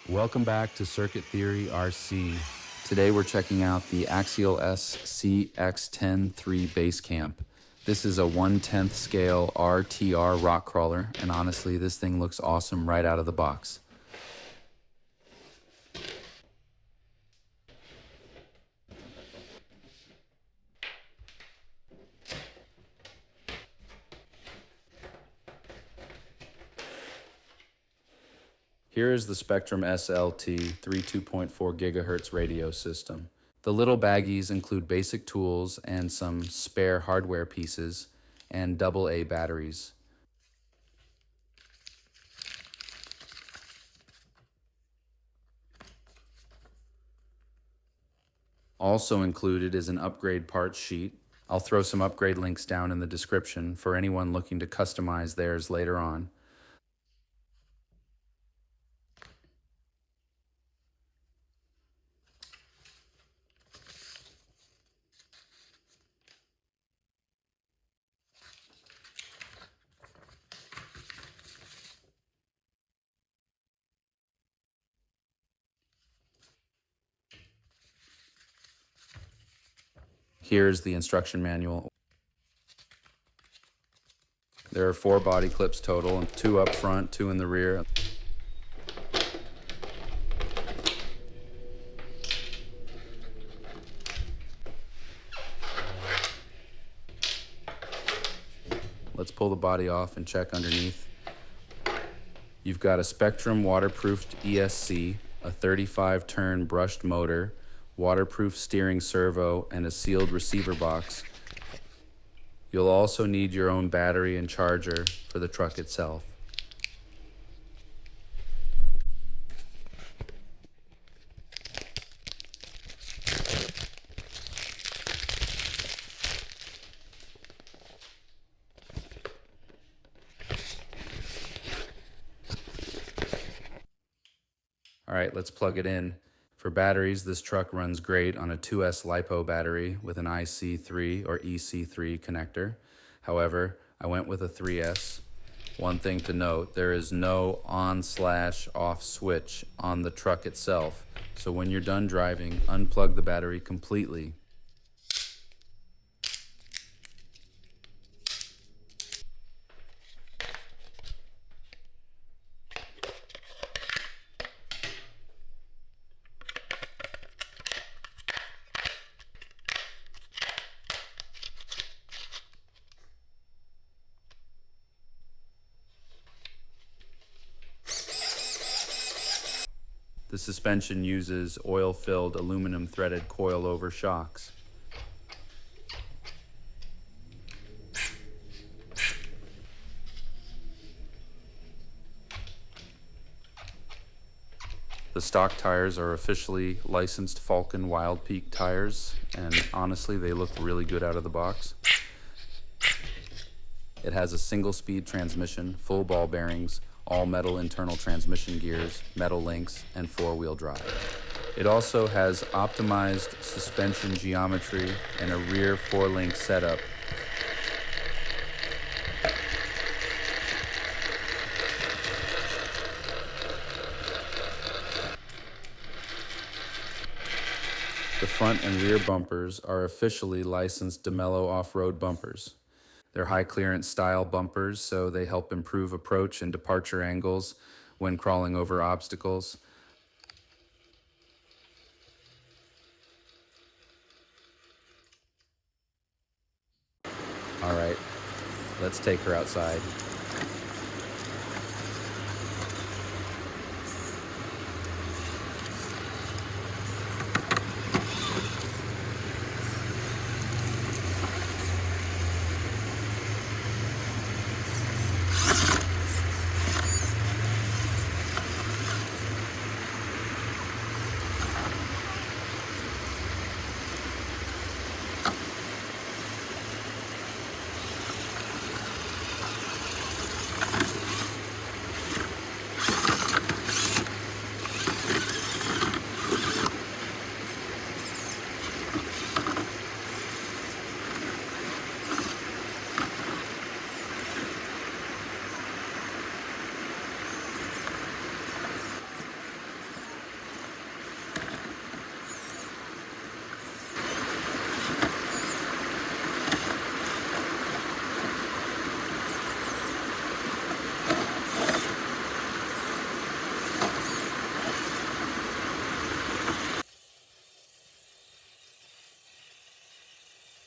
Welcome back to Circuit Theory RC. Today we're checking out the Axial SCX10 3 Base Camp. This is a 1/10 scale RTR rock crawler, and honestly this thing looks awesome right out of the box. Here is the Spectrum SLT 32.4 GHz radio system. The little baggies include basic tools and some spare hardware pieces and AA batteries. Also included is an upgrade parts sheet. I'll throw some upgrade links down in the description for anyone looking to customize theirs later on. Here's the instruction manual. There are 4 body clips total, 2 up front, 2 in the rear. Let's pull the body off and check underneath. You've got a Spectrum waterproofed ESC, a 35-turn brushed motor, waterproof steering servo, and a sealed receiver box. You'll also need your own battery and charger for the truck itself. All right, let's plug it in. For batteries, this truck runs great on a 2S LiPo battery with an IC3 or EC3 connector. However, I went with a 3S. One thing to note, there is no on/off switch on the truck itself. So when you're done driving, unplug the battery completely. The suspension uses oil-filled aluminum threaded coilover shocks. The stock tires are officially licensed Falken Wild Peak tires, and honestly they look really good out of the box. It has a single-speed transmission, full ball bearings, all-metal internal transmission gears, metal links, and 4-wheel drive. It also has optimized suspension geometry and a rear 4-link setup. The front and rear bumpers are officially licensed DeMello off-road bumpers. They're high clearance style bumpers, so they help improve approach and departure angles when crawling over obstacles. All right, let's take her outside.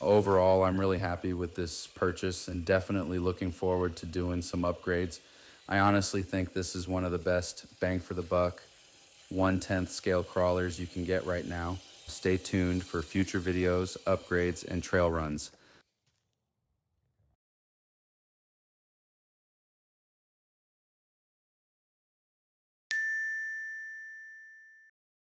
Overall, I'm really happy with this purchase and definitely looking forward to doing some upgrades. I honestly think this is one of the best bang for the buck 1/10 scale crawlers you can get right now. Stay tuned for future videos, upgrades, and trail runs.